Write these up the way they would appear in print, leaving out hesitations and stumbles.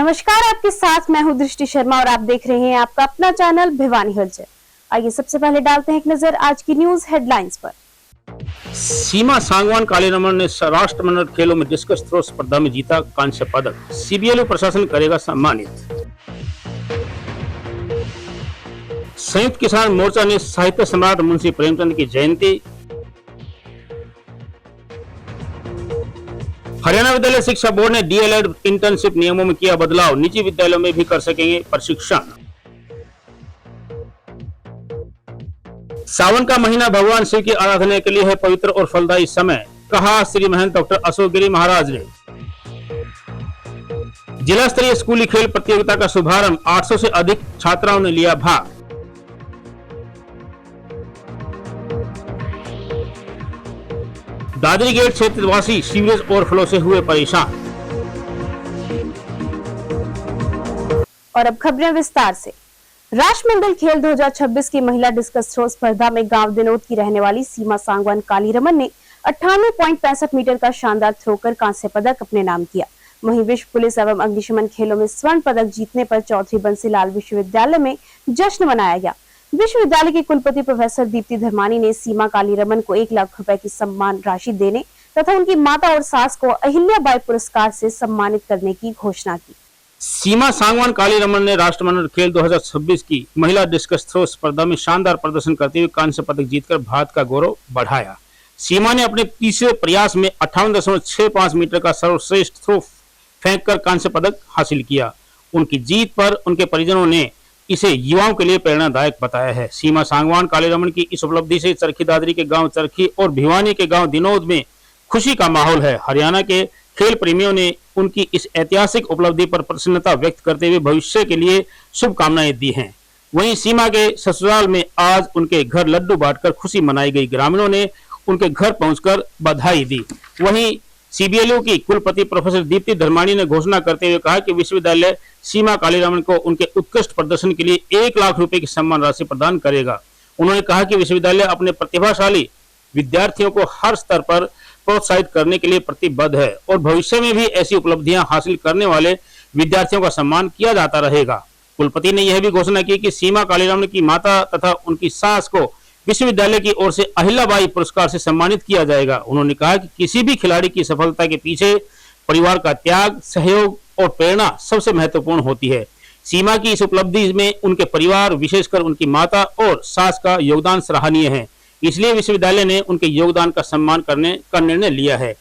नमस्कार, आपके साथ मैं हूं दृष्टि शर्मा और आप देख रहे हैं आपका अपना चैनल भिवानी हलचल। आइए सबसे पहले डालते हैं एक नजर आज की न्यूज हेडलाइंस पर। सीमा सांगवान कालीरमन ने राष्ट्रमंडल खेलों में डिस्कस थ्रो स्पर्धा में जीता कांस्य पदक। सीबीएलयू प्रशासन करेगा सम्मानित। संयुक्त किसान मोर्चा ने साहित्य सम्राट मुंशी प्रेमचंद की जयंती। हरियाणा विद्यालय शिक्षा बोर्ड ने डीएलएड इंटर्नशिप नियमों में किया बदलाव। निजी विद्यालयों में भी कर सकेंगे प्रशिक्षण। सावन का महीना भगवान शिव की आराधना के लिए है पवित्र और फलदायी समय, कहा श्री महंत डॉक्टर अशोक गिरी महाराज ने। जिला स्तरीय स्कूली खेल प्रतियोगिता का शुभारंभ, 800 से अधिक छात्राओं ने लिया भाग। दादरी गेट क्षेत्रवासी सीवरेज ओवरफ्लो से हुए परेशान। और अब खबरें विस्तार से। राष्ट्रमंडल खेल 2026 की महिला डिस्कस थ्रो स्पर्धा में गांव दिनोद की रहने वाली सीमा सांगवान कालीरमन ने 98.65 मीटर का शानदार थ्रो कर कांस्य पदक अपने नाम किया। वहीं विश्व पुलिस एवं अग्निशमन खेलों में स्वर्ण पदक जीतने पर चौधरी बंसीलाल विश्वविद्यालय में जश्न मनाया गया। विश्वविद्यालय के कुलपति प्रोफेसर दीप्ति धर्मानी ने सीमा कालीरमन को 1 लाख रुपए की सम्मान राशि देने तथा उनकी माता और सास को अहिल्याबाई पुरस्कार से सम्मानित करने की घोषणा की। सीमा सांगवान कालीरमन ने राष्ट्रमंडल खेल 2026 की महिला डिस्कस थ्रो स्पर्धा में शानदार प्रदर्शन करते हुए कांस्य पदक जीतकर भारत का गौरव बढ़ाया। सीमा ने अपने तीसरे प्रयास में 58.65 मीटर का सर्वश्रेष्ठ थ्रो फेंककर कांस्य पदक हासिल किया। उनकी जीत पर उनके परिजनों ने इसे युवाओं के लिए प्रेरणादायक बताया है। सीमा सांगवान कालीरमन की इस उपलब्धि से चरखी दादरी के गांव चरखी और भिवानी के गांव दिनोद में खुशी का माहौल है। हरियाणा के खेल प्रेमियों ने उनकी इस ऐतिहासिक उपलब्धि पर प्रसन्नता व्यक्त करते हुए भविष्य के लिए शुभकामनाएं दी हैं। वहीं सीमा के ससुराल में आज उनके घर लड्डू बांटकर खुशी मनाई गई। ग्रामीणों ने उनके घर पहुंचकर बधाई दी। वहीं सीबीएलयू की कुलपति प्रोफेसर दीप्ति धर्मानी ने घोषणा करते हुए कहा कि विश्वविद्यालय सीमा कालीरमन को उनके उत्कृष्ट प्रदर्शन के लिए 1 लाख रुपए की सम्मान राशि प्रदान करेगा। उन्होंने कहा कि विश्वविद्यालय अपने प्रतिभाशाली विद्यार्थियों को हर स्तर पर प्रोत्साहित करने के लिए प्रतिबद्ध है और भविष्य में भी ऐसी उपलब्धियां हासिल करने वाले विद्यार्थियों का सम्मान किया जाता रहेगा। कुलपति ने यह भी घोषणा की कि सीमा कालीरमन की माता तथा उनकी सास को विश्वविद्यालय की ओर से अहिल्याबाई पुरस्कार से सम्मानित किया जाएगा। उन्होंने कहा कि किसी भी खिलाड़ी की सफलता के पीछे परिवार का त्याग, सहयोग और प्रेरणा सबसे महत्वपूर्ण होती है। सीमा की इस उपलब्धि में उनके परिवार, विशेषकर उनकी माता और सास का योगदान सराहनीय है। इसलिए विश्वविद्यालय ने उनके योगदान का सम्मान करने का निर्णय लिया है।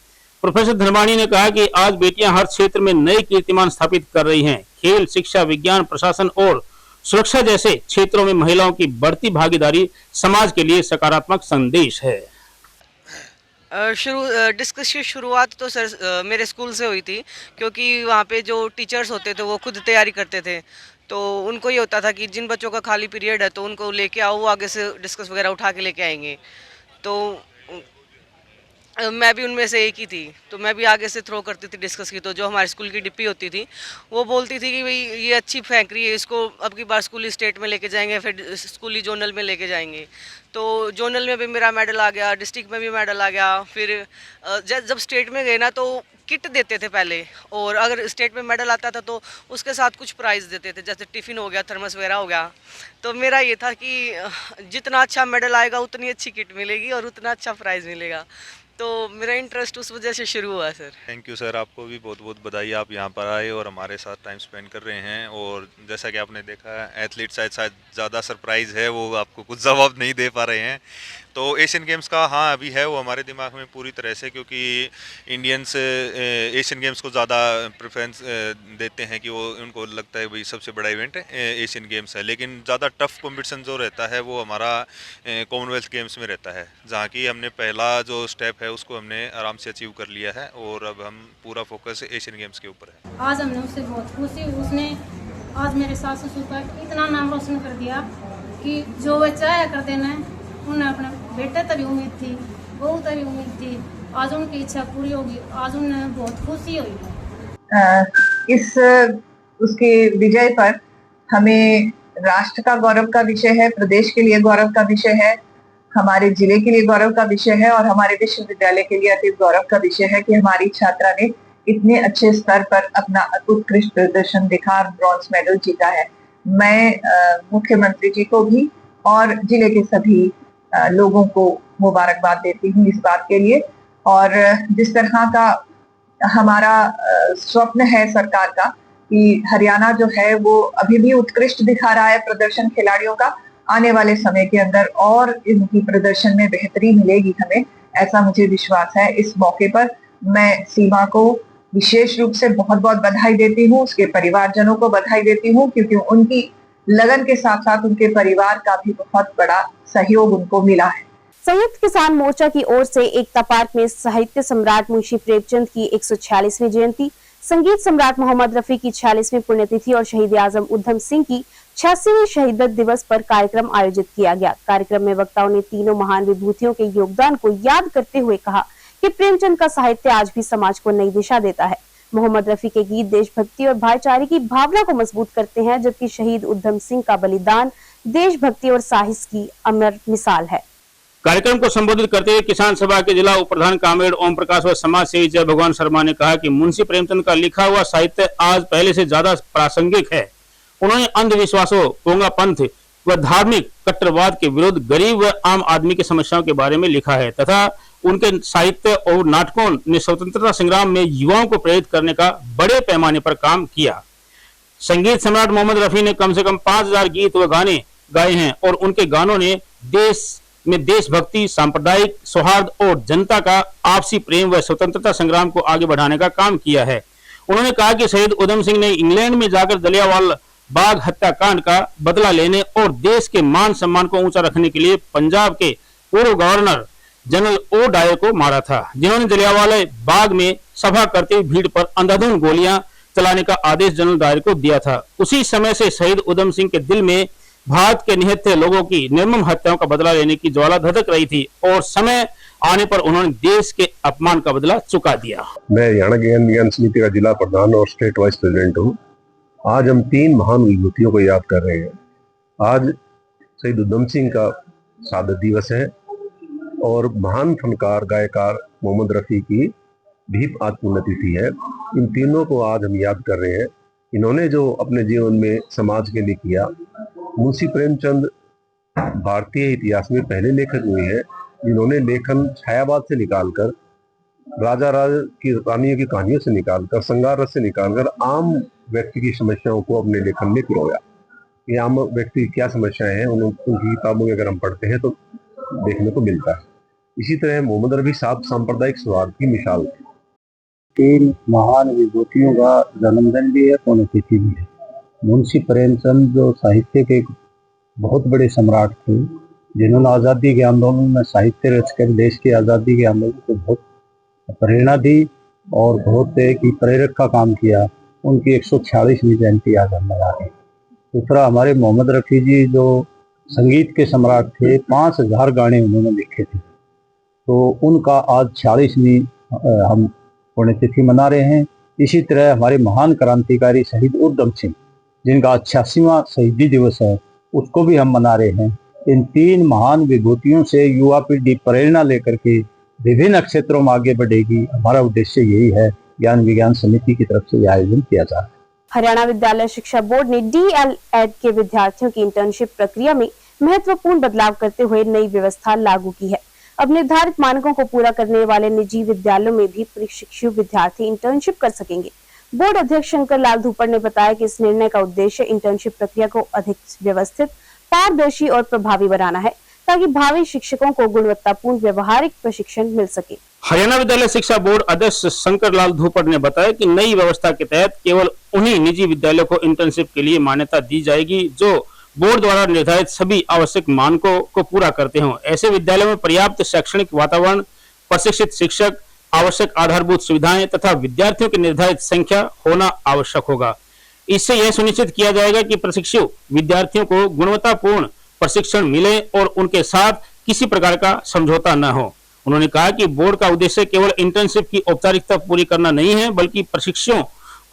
प्रोफेसर धर्मानी ने कहा कि आज बेटियां हर क्षेत्र में नए कीर्तिमान स्थापित कर रही हैं। खेल, शिक्षा, विज्ञान, प्रशासन और सुरक्षा जैसे क्षेत्रों में महिलाओं की बढ़ती भागीदारी समाज के लिए सकारात्मक संदेश है। डिस्कस की शुरुआत तो सर मेरे स्कूल से हुई थी, क्योंकि वहाँ पे जो टीचर्स होते थे वो खुद तैयारी करते थे। तो उनको ये होता था कि जिन बच्चों का खाली पीरियड है तो उनको लेके आओ, वो आगे से डिस्कस वगैरह उठा के लेके आएंगे। तो मैं भी उनमें से एक ही थी। तो मैं भी आगे से थ्रो करती थी डिस्कस की। तो जो हमारे स्कूल की डिप्पी होती थी वो बोलती थी कि भाई ये अच्छी फेंक रही है, इसको अब की बार स्कूली स्टेट में लेके जाएंगे, फिर स्कूली जोनल में लेके जाएंगे। तो जोनल में भी मेरा मेडल आ गया, डिस्ट्रिक्ट में भी मेडल आ गया। फिर जब स्टेट में गए ना तो किट देते थे पहले, और अगर स्टेट में मेडल आता था तो उसके साथ कुछ प्राइज़ देते थे, जैसे टिफ़िन हो गया, थर्मस वगैरह हो गया। तो मेरा ये था कि जितना अच्छा मेडल आएगा उतनी अच्छी किट मिलेगी और उतना अच्छा प्राइज़ मिलेगा। तो मेरा इंटरेस्ट उस वजह से शुरू हुआ सर। थैंक यू सर, आपको भी बहुत बहुत बधाई, आप यहाँ पर आए और हमारे साथ टाइम स्पेंड कर रहे हैं। और जैसा कि आपने देखा, एथलीट शायद ज़्यादा सरप्राइज़ है, वो आपको कुछ जवाब नहीं दे पा रहे हैं। तो एशियन गेम्स का हाँ अभी है वो हमारे दिमाग में पूरी तरह से, क्योंकि इंडियंस एशियन गेम्स को ज़्यादा प्रेफरेंस देते हैं कि वो उनको लगता है भाई सबसे बड़ा इवेंट एशियन गेम्स है। लेकिन ज़्यादा टफ कंपटीशन जो रहता है वो हमारा कॉमनवेल्थ गेम्स में रहता है, जहाँ की हमने पहला जो स्टेप है उसको हमने आराम से अचीव कर लिया है और अब हम पूरा फोकस एशियन गेम्स के ऊपर है। आज हमने उससे बहुत खुशी, उसने आज मेरे सास ससुर का इतना नाम रोशन कर दिया कि जो वो चाहे कर देना, उन्हें अपने बेटे तभी उम्मीद थी, बहू तभी उम्मीद थी, आज उनकी इच्छा पूरी होगी। आज उन्हें बहुत खुशी हुई। इस उसके विजय पर हमें राष्ट्र का गौरव का विषय है, प्रदेश के लिए गौरव का विषय है, हमारे जिले के लिए गौरव का विषय है और हमारे विश्वविद्यालय के लिए अति गौरव का विषय है कि हमारी छात्रा ने इतने अच्छे स्तर पर अपना उत्कृष्ट प्रदर्शन दिखा ब्रॉन्ज मेडल जीता है। मैं मुख्यमंत्री जी को भी और जिले के सभी लोगों को मुबारकबाद देती हूँ इस बात के लिए। और जिस तरह का हमारा स्वप्न है सरकार का कि हरियाणा जो है वो अभी भी उत्कृष्ट दिखा रहा है प्रदर्शन खिलाड़ियों का, आने वाले समय के अंदर और इनकी प्रदर्शन में बेहतरी मिलेगी हमें, ऐसा मुझे विश्वास है। इस मौके पर मैं सीमा को विशेष रूप से बहुत बहुत बधाई देती हूँ, उसके परिवारजनों को बधाई देती हूँ, क्योंकि उनकी लगन के साथ साथ उनके परिवार का भी बहुत बड़ा सहयोग उनको मिला है। संयुक्त किसान मोर्चा की ओर से एकता पार्क में साहित्य सम्राट मुंशी प्रेमचंद की 146वीं जयंती, संगीत सम्राट मोहम्मद रफी की 46वीं पुण्यतिथि और शहीद आजम उधम सिंह की 86वीं शहीदत दिवस पर कार्यक्रम आयोजित किया गया। कार्यक्रम में वक्ताओं ने तीनों महान विभूतियों के योगदान को याद करते हुए कहा कि प्रेमचंद का साहित्य आज भी समाज को नई दिशा देता है। मोहम्मद रफी के गीत देशभक्ति और भाईचारे की भावना को मजबूत करते हैं, जबकि शहीद उधम सिंह का बलिदान देशभक्ति और साहस की अमर मिसाल है। कार्यक्रम को संबोधित करते हुए किसान सभा के जिला उप प्रधान कामरेड ओम प्रकाश व समाज सेवी जय भगवान शर्मा ने कहा कि मुंशी प्रेमचंद का लिखा हुआ साहित्य आज पहले से ज्यादा प्रासंगिक है। उन्होंने अंधविश्वासों, पोंगापंथ व धार्मिक कट्टरवाद के विरुद्ध गरीब व आम आदमी की समस्याओं के बारे में लिखा है तथा उनके साहित्य और नाटकों ने स्वतंत्रता संग्राम में युवाओं को प्रेरित करने का बड़े पैमाने पर काम किया। संगीत सम्राट मोहम्मद रफी ने कम से कम 5000 गीत व गाने गाए हैं और उनके गानों ने देश में देशभक्ति, सांप्रदायिक सौहार्द और जनता का आपसी प्रेम व स्वतंत्रता संग्राम को आगे बढ़ाने का काम किया है। उन्होंने कहा कि शहीद उधम सिंह ने इंग्लैंड में जाकर जलियांवाला बाग हत्याकांड का बदला लेने और देश के मान सम्मान को ऊंचा रखने के लिए पंजाब के पूर्व गवर्नर जनरल ओ डायर को मारा था, जिन्होंने जलियांवाला बाग में सभा करते हुए भीड़ पर अंधाधुंध गोलियां चलाने का आदेश जनरल डायर को दिया था। उसी समय से शहीद उधम सिंह के दिल में भारत के निहत्थे लोगों की निर्मम हत्याओं का बदला लेने की ज्वाला धधक रही थी और समय आने पर उन्होंने देश के अपमान का बदला चुका दिया। मैं हरियाणा ज्ञान विज्ञान समिति का जिला प्रधान और स्टेट वाइस प्रेसिडेंट हूँ। आज हम 3 महान विभूतियों को याद कर रहे हैं। आज शहीद उधम सिंह का शहादत दिवस है और महान फनकार गायकार मोहम्मद रफी की भी आज पुण्यतिथि है। इन तीनों को आज हम याद कर रहे हैं। इन्होंने जो अपने जीवन में समाज के लिए किया। मुंशी प्रेमचंद भारतीय इतिहास में पहले लेखक हुए हैं जिन्होंने लेखन छायावाद से निकालकर, राजा राज की रानियों की कहानियों से निकालकर, श्रृंगार रस से निकालकर आम व्यक्ति की समस्याओं को अपने लेखन में पिरोया। ये आम व्यक्ति की क्या समस्याएं हैं उनकी किताबों में अगर हम पढ़ते हैं तो देखने को मिलता है। इसी तरह मोहम्मद रफी साहब सांप्रदायिक सौहार्द की मिसाल थे। 3 महान विभूतियों का जन्मदिन भी है, पुण्यतिथि भी है। मुंशी प्रेमचंद जो साहित्य के बहुत बड़े सम्राट थे, जिन्होंने आज़ादी के आंदोलन में साहित्य रचकर देश की आज़ादी के आंदोलन को बहुत प्रेरणा दी और बहुत एक प्रेरक का काम किया। उनकी 146वीं जयंती आज हम मना रहे हैं। दूसरा, हमारे मोहम्मद रफ़ी जी जो संगीत के सम्राट थे, 5000 गाने उन्होंने लिखे थे, तो उनका आज 46वीं हम पुण्यतिथि मना रहे हैं। इसी तरह हमारे महान क्रांतिकारी शहीद उधम सिंह, जिनका 86वां शहीदी दिवस है, उसको भी हम मना रहे हैं। इन 3 महान विभूतियों से युवा पीढ़ी प्रेरणा लेकर के विभिन्न क्षेत्रों में आगे बढ़ेगी। हमारा उद्देश्य यही है। ज्ञान विज्ञान समिति की तरफ से यह आयोजन किया जा रहा है। हरियाणा विद्यालय शिक्षा बोर्ड ने DL-ED के विद्यार्थियों की इंटर्नशिप प्रक्रिया में महत्वपूर्ण बदलाव करते हुए नई व्यवस्था लागू की है। अब निर्धारित मानकों को पूरा करने वाले निजी विद्यालयों में भी प्रशिक्षु विद्यार्थी इंटर्नशिप कर सकेंगे। बोर्ड अध्यक्ष शंकर लाल धूपड़ ने बताया कि इस निर्णय का उद्देश्य इंटर्नशिप प्रक्रिया को अधिक व्यवस्थित, पारदर्शी और प्रभावी बनाना है, ताकि भावी शिक्षकों को गुणवत्तापूर्ण व्यवहारिक प्रशिक्षण मिल सके। हरियाणा विद्यालय शिक्षा बोर्ड अध्यक्ष शंकर लाल धूपड़ ने बताया कि नई व्यवस्था के तहत केवल उन्हीं निजी विद्यालयों को इंटर्नशिप के लिए मान्यता दी जाएगी जो बोर्ड द्वारा निर्धारित सभी आवश्यक मानकों को पूरा करते हों। ऐसे विद्यालयों में पर्याप्त शैक्षणिक वातावरण, प्रशिक्षित शिक्षक, आवश्यक आधारभूत सुविधाएं तथा विद्यार्थियों की निर्धारित संख्या होना आवश्यक होगा। इससे यह सुनिश्चित किया जाएगा कि प्रशिक्षु विद्यार्थियों को गुणवत्तापूर्ण प्रशिक्षण मिले और उनके साथ किसी प्रकार का समझौता न हो। उन्होंने कहा कि बोर्ड का उद्देश्य केवल इंटर्नशिप की औपचारिकता पूरी करना नहीं है, बल्कि प्रशिक्षुओं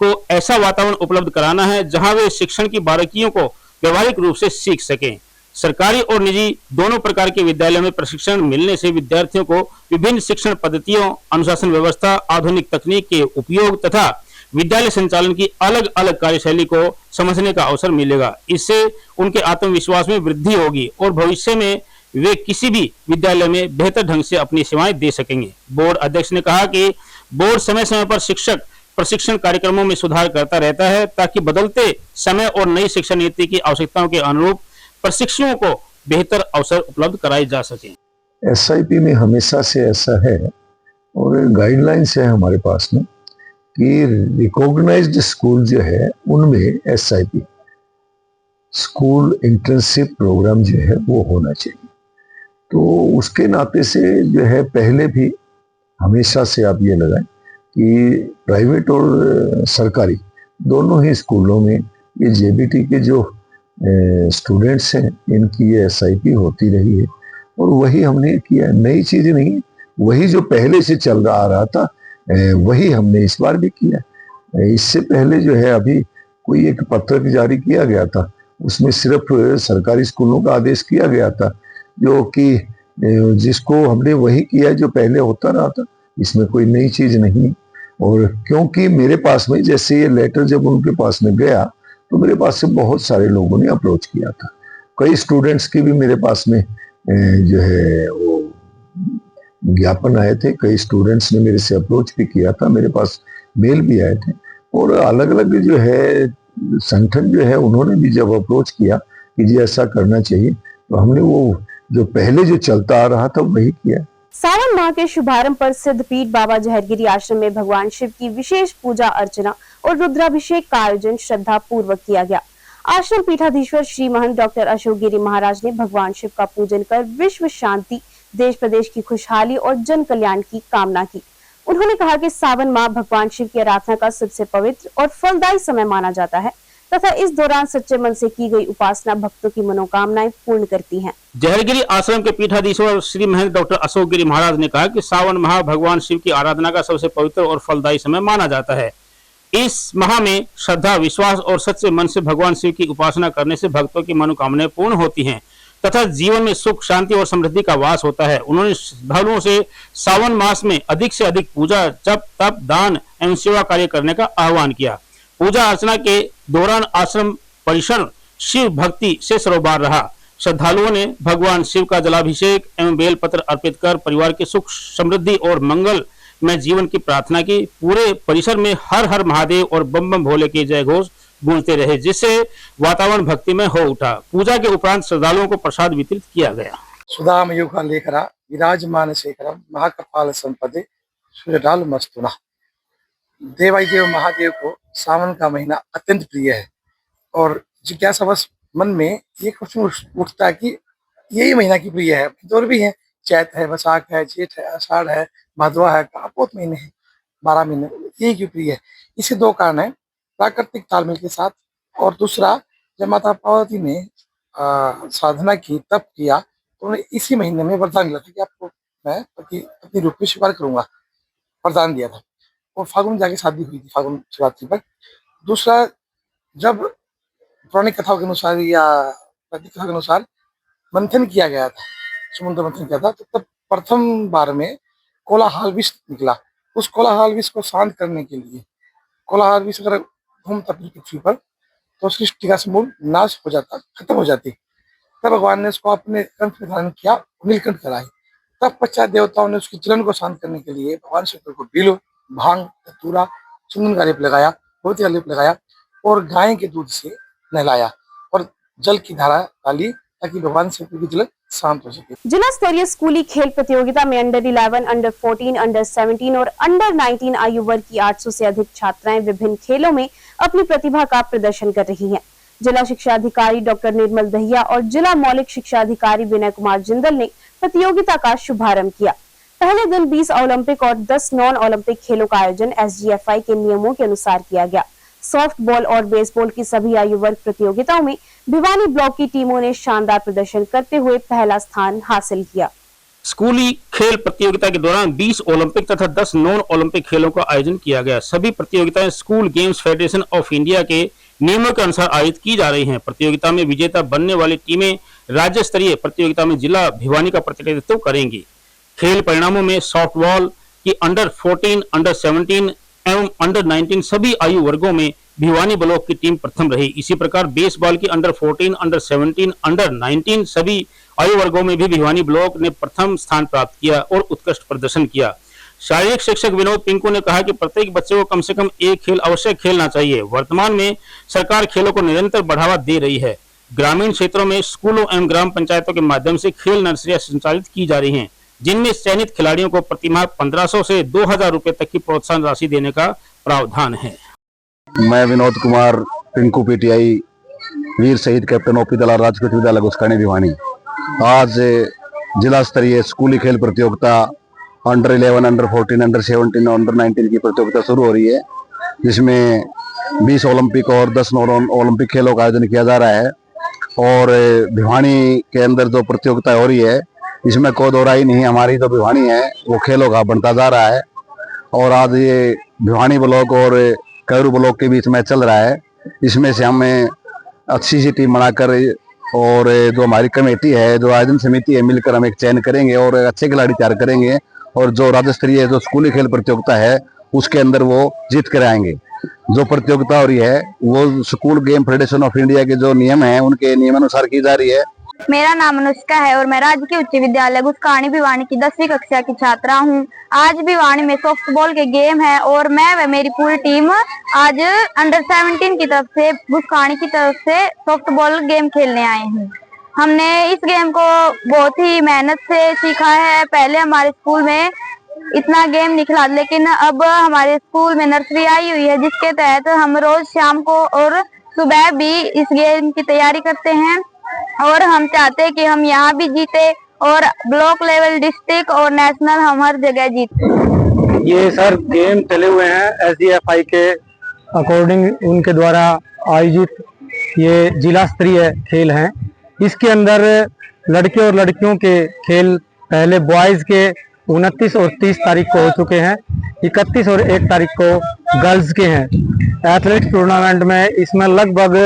को ऐसा वातावरण उपलब्ध कराना है जहां वे शिक्षण की बारीकियों को व्यवहारिक रूप से सीख सकें। सरकारी और निजी दोनों प्रकार के विद्यालयों में प्रशिक्षण मिलने से विद्यार्थियों को विभिन्न शिक्षण पद्धतियों, अनुशासन व्यवस्था, आधुनिक तकनीक के उपयोग तथा विद्यालय संचालन की अलग अलग कार्यशैली को समझने का अवसर मिलेगा। इससे उनके आत्मविश्वास में वृद्धि होगी और भविष्य में वे किसी भी विद्यालय में बेहतर ढंग से अपनी सेवाएं दे सकेंगे। बोर्ड अध्यक्ष ने कहा कि बोर्ड समय समय पर शिक्षक प्रशिक्षण कार्यक्रमों में सुधार करता रहता है ताकि बदलते समय और नई शिक्षा नीति की आवश्यकताओं के अनुरूप प्रशिक्षुओं को बेहतर अवसर उपलब्ध कराए जा सके। एसआईपी में हमेशा से ऐसा है और गाइडलाइंस है हमारे पास में कि रिकॉग्नाइज्ड स्कूल जो है उनमें एसआईपी स्कूल इंटर्नशिप प्रोग्राम जो है वो होना चाहिए। तो उसके नाते से जो है पहले भी हमेशा से आप ये लगाएं कि प्राइवेट और सरकारी दोनों ही स्कूलों में ये जेबीटी के जो स्टूडेंट्स हैं इनकी ये एसआईपी होती रही है और वही हमने किया। नई चीज नहीं, वही जो पहले से चल रहा था वही हमने इस बार भी किया। इससे पहले जो है अभी कोई एक पत्रक जारी किया गया था, उसमें सिर्फ सरकारी स्कूलों का आदेश किया गया था जो कि जिसको हमने वही किया जो पहले होता रहा था। इसमें कोई नई चीज नहीं। और क्योंकि मेरे पास में जैसे ये लेटर जब उनके पास में गया तो मेरे पास से बहुत सारे लोगों ने अप्रोच किया था। कई स्टूडेंट्स की भी मेरे पास में जो है वो ज्ञापन आए थे। कई स्टूडेंट्स ने मेरे से अप्रोच भी किया था, मेरे पास मेल भी आए थे और अलग अलग जो है संगठन जो है उन्होंने भी जब अप्रोच किया कि जी ऐसा करना चाहिए तो हमने वो जो पहले जो चलता आ रहा था वही किया। सावन माह के शुभारंभ पर सिद्धपीठ बाबा जहरगिरी आश्रम में भगवान शिव की विशेष पूजा अर्चना और रुद्राभिषेक का आयोजन श्रद्धा पूर्वक किया गया। आश्रम पीठाधीश्वर श्री महंत डॉक्टर अशोक गिरी महाराज ने भगवान शिव का पूजन कर विश्व शांति, देश प्रदेश की खुशहाली और जन कल्याण की कामना की। उन्होंने कहा कि सावन माह भगवान शिव की आराधना का सबसे पवित्र और फलदायी समय माना जाता है तथा इस दौरान सच्चे मन से की गई उपासना भक्तों की मनोकामनाएं पूर्ण करती हैं। जहरगिरी आश्रम के पीठाधीश्वर श्री महंत डॉक्टर अशोक गिरी महाराज ने कहा कि सावन माह भगवान शिव की आराधना का सबसे पवित्र और फलदायी समय माना जाता है। इस माह में श्रद्धा, विश्वास और सच्चे मन से भगवान शिव की उपासना करने से भक्तों की मनोकामनाएं पूर्ण होती हैं तथा जीवन में सुख, शांति और समृद्धि का वास होता है। उन्होंने श्रद्धालुओं से सावन मास में अधिक से अधिक पूजा, जप, तप, दान एवं सेवा कार्य करने का आह्वान किया। पूजा अर्चना के दौरान आश्रम परिसर शिव भक्ति से सरोबार रहा। श्रद्धालुओं ने भगवान शिव का जलाभिषेक एवं बेलपत्र अर्पित कर परिवार के सुख, समृद्धि और मंगल में जीवन की प्रार्थना की। पूरे परिसर में हर हर महादेव और बम बम भोले के जय घोष गूंजते रहे, जिससे वातावरण भक्ति में हो उठा। पूजा के उपरांत श्रद्धालुओं को प्रसाद वितरित किया गया। सुदाम युग लेखरा विराजमान शेखरम महाकपाल संपदे सूर्यडाल मस्तुना। देवादिदेव महादेव को सावन का महीना अत्यंत प्रिय है और जिज्ञासावश मन में ये क्वेश्चन उठता है कि यही महीना की प्रिय है। और भी है, चैत है, वैशाख है, जेठ है, आषाढ़ है, भादवा है, बहुत महीने हैं, 12 महीने, यही क्यों प्रिय है? इसके दो कारण है, प्राकृतिक तालमेल के साथ और दूसरा जब माता पार्वती ने साधना की, तप किया तो उन्हें इसी महीने में वरदान दिया था कि आपको मैं अपनी रूप में स्वीकार करूंगा, वरदान दिया था। और फागुन जाके शादी हुई थी, फागुन शिवरात्रि पर। दूसरा, जब पौराणिक कथाओं के अनुसार या वैदिक कथा के अनुसार मंथन किया गया था, समुद्र मंथन किया था, तो तब प्रथम बार में कोलाहल विष निकला। उस कोलाहल विष को शांत करने के लिए, कोलाहल विष अगर घूमता पृथ्वी पर तो सृष्टि का समूल नाश हो जाता, खत्म हो जाती। तब भगवान ने उसको अपने कंठ में धारण किया, नीलकंठ कराई। तब पश्चात देवताओं ने उसकी जलन को शांत करने के लिए भगवान शंकर को बिलो, भांग, धतूरा, चंदन का लेप लगाया, भगवती का लेप लगाया और गाय के दूध से नहलाया और जल की धारा डाली ताकि भगवान शंकर की जलन शांत हो सके। जिला स्तरीय स्कूली खेल प्रतियोगिता में अंडर 11, अंडर 14, अंडर 17 और अंडर 19 आयु वर्ग की 800 से अधिक छात्राएं विभिन्न खेलों में अपनी प्रतिभा का प्रदर्शन कर रही हैं। जिला शिक्षा अधिकारी डॉक्टर निर्मल दहिया और जिला मौलिक शिक्षा अधिकारी विनय कुमार जिंदल ने प्रतियोगिता का शुभारंभ किया। पहले दिन 20 ओलंपिक और 10 नॉन ओलंपिक खेलों का आयोजन SGFI के नियमों के अनुसार किया गया। सॉफ्ट बॉल और बेसबॉल की सभी आयु वर्ग प्रतियोगिताओं में भिवानी ब्लॉक की टीमों ने शानदार प्रदर्शन करते हुए पहला स्थान हासिल किया। स्कूली खेल प्रतियोगिता के दौरान 20 ओलंपिक तथा 10 नॉन ओलंपिक खेलों का आयोजन किया गया। सभी प्रतियोगिताएं school games federation of India के नियमों के अनुसार आयोजित की जा रही हैं। प्रतियोगिता में विजेता बनने वाली टीमें राज्य स्तरीय प्रतियोगिता में जिला भिवानी का प्रतिनिधित्व करेंगी। खेल परिणामों में सॉफ्टबॉल की अंडर 14, अंडर 17 एवं अंडर 19 सभी आयु वर्गों में भिवानी ब्लॉक की टीम प्रथम रही। इसी प्रकार बेसबॉल की अंडर 14, अंडर 17, अंडर 19 सभी आयु वर्गों में भी भिवानी ब्लॉक ने प्रथम स्थान प्राप्त किया और उत्कृष्ट प्रदर्शन किया। शारीरिक शिक्षक विनोद पिंकू ने कहा कि प्रत्येक बच्चे को कम से कम एक खेल अवश्य खेलना चाहिए। वर्तमान में सरकार खेलों को निरंतर बढ़ावा दे रही है। ग्रामीण क्षेत्रों में स्कूलों एवं ग्राम पंचायतों के माध्यम से खेल नर्सरियां संचालित की जा रही हैं, जिनमें चयनित खिलाड़ियों को प्रतिमाह 1500 से 2000 रुपए तक की प्रोत्साहन राशि देने का प्रावधान है। मैं विनोद कुमार पिंकू पीटीआई वीर शहीद कैप्टन ओपी दलाल राजकीय विद्यालय गुस्कानी भिवानी। आज जिला स्तरीय स्कूली खेल प्रतियोगिता अंडर 11, अंडर 14, अंडर 17 और अंडर 19 की प्रतियोगिता शुरू हो रही है, जिसमें 20 ओलंपिक और 10 ओलंपिक खेलों का आयोजन किया जा रहा है। और भिवानी के अंदर जो प्रतियोगिता हो रही है, इसमें कोई दो राय नहीं, हमारी जो भिवानी है वो खेलों का बनता जा रहा है। और आज ये भिवानी ब्लॉक और कैरू ब्लॉक के बीच में चल रहा है। इसमें से हमें अच्छी सी टीम बनाकर और जो हमारी कमेटी है, जो आयोजन समिति है, मिलकर हम एक चयन करेंगे और अच्छे खिलाड़ी तैयार करेंगे और जो राज्य स्तरीय जो स्कूली खेल प्रतियोगिता है उसके अंदर वो जीत कर आएंगे। जो प्रतियोगिता हो रही है वो school game federation of India के जो नियम है उनके नियमानुसार की जा रही है। मेरा नाम अनुष्का है और मैं राजकीय उच्च विद्यालय गुस्कानी भिवानी की 10वीं कक्षा की छात्रा हूँ। आज भिवानी में सॉफ्टबॉल के गेम है और मैं व मेरी पूरी टीम आज अंडर 17 की तरफ से गुस्कानी की तरफ से सॉफ्टबॉल गेम खेलने आए हैं। हमने इस गेम को बहुत ही मेहनत से सीखा है। पहले हमारे स्कूल में इतना गेम नहीं खिला, लेकिन अब हमारे स्कूल में नर्सरी आई हुई है, जिसके तहत हम रोज शाम को और सुबह भी इस गेम की तैयारी करते हैं और हम चाहते हैं कि हम यहाँ भी जीते और ब्लॉक लेवल, डिस्ट्रिक्ट और नेशनल हम हर जगह जीते। ये सर गेम चले हुए हैं SDFI के अकॉर्डिंग, उनके द्वारा आयोजित ये जिला स्तरीय खेल हैं। इसके अंदर लड़के और लड़कियों के खेल पहले बॉयज के 29 और 30 तारीख को हो चुके हैं, 31 और 1 तारीख को गर्ल्स के हैं। एथलेटिक्स टूर्नामेंट में इसमें लगभग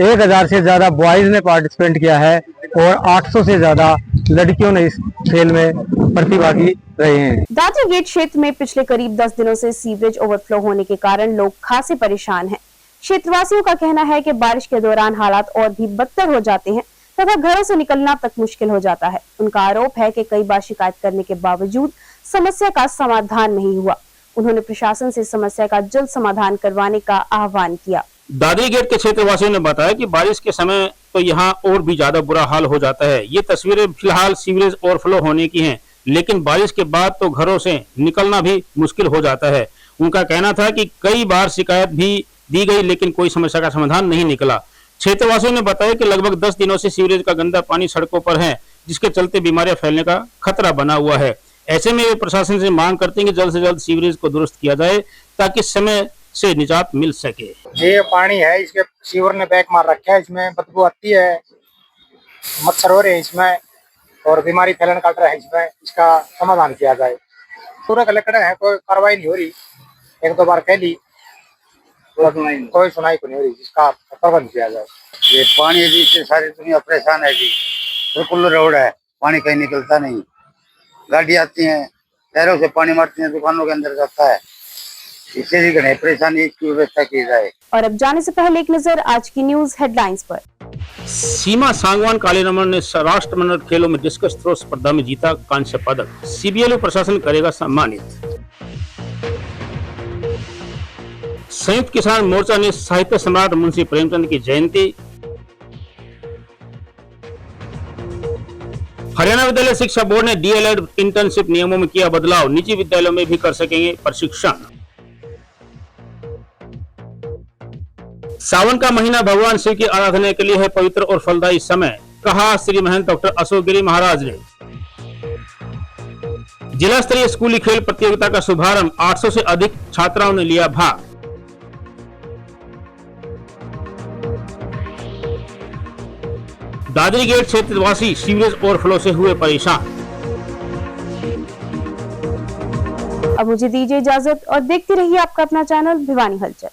1000 से ज्यादा बॉयज ने पार्टिसिपेट किया है और 800 से ज्यादा लड़कियों ने इस खेल में प्रतिभागी रहे हैं। दादरी गेट क्षेत्र में पिछले करीब 10 दिनों से सीवरेज ओवरफ्लो होने के कारण लोग खासे परेशान हैं। क्षेत्रवासियों का कहना है कि बारिश के दौरान हालात और भी बदतर हो जाते हैं तथा घरों से निकलना तक मुश्किल हो जाता है। उनका आरोप है कि कई बार शिकायत करने के बावजूद समस्या का समाधान नहीं हुआ। उन्होंने प्रशासन से समस्या का जल्द समाधान करवाने का आह्वान किया। दादरी गेट के क्षेत्रवासियों ने बताया कि बारिश के समय तो यहाँ और भी ज्यादा बुरा हाल हो जाता है। ये तस्वीरें फिलहाल सीवरेज ओवरफ्लो होने की हैं, लेकिन बारिश के बाद तो घरों से निकलना भी मुश्किल हो जाता है। उनका कहना था कि कई बार शिकायत भी दी गई, लेकिन कोई समस्या का समाधान नहीं निकला। क्षेत्रवासियों ने बताया कि लगभग 10 दिनों से सीवरेज का गंदा पानी सड़कों पर है, जिसके चलते बीमारियां फैलने का खतरा बना हुआ है। ऐसे में वे प्रशासन से मांग करते हैं कि जल्द से जल्द सीवरेज को दुरुस्त किया जाए ताकि समय से निजात मिल सके। ये पानी है, इसके सीवर ने बैक मार रखा है, इसमें बदबू आती है, मच्छर हो रहे हैं इसमें और बीमारी फैलने का डर है इसमें। इसका समाधान किया जाए। पूरा कलेक्टर है, कोई कार्रवाई नहीं हो रही। 1-2 बार कह ली, कोई सुनाई को नहीं हो रही। इसका प्रबंध किया जाए। ये पानी से सारी दुनिया परेशान है जी। बिल्कुल रोड है, पानी कहीं निकलता नहीं। गाड़ी आती है, पैरों से पानी मारती है, दुकानों के अंदर जाता है। इससे भी घने परेशानी की व्यवस्था की जाए। और अब जाने से पहले एक नजर आज की न्यूज हेडलाइंस पर। सीमा सांगवान कालीरमन ने राष्ट्रमंडल खेलों में डिस्कस थ्रो स्पर्धा में जीता कांस्य पदक। CBLU प्रशासन करेगा सम्मानित। संयुक्त किसान मोर्चा ने साहित्य सम्राट मुंशी प्रेमचंद की जयंती। हरियाणा विद्यालय शिक्षा बोर्ड ने DLED इंटर्नशिप नियमों में किया बदलाव। निजी विद्यालयों में भी कर सकेंगे प्रशिक्षण। सावन का महीना भगवान शिव की आराधना के लिए है पवित्र और फलदायी समय, कहा श्री महंत डॉक्टर अशोक गिरी महाराज ने। जिला स्तरीय स्कूली खेल प्रतियोगिता का शुभारंभ, 800 से अधिक छात्राओं ने लिया भाग। दादरी गेट क्षेत्रवासी सीवरेज ओवरफ्लो से हुए परेशान। अब मुझे दीजिए इजाजत और देखते रहिए आपका अपना चैनल भिवानी हलचल।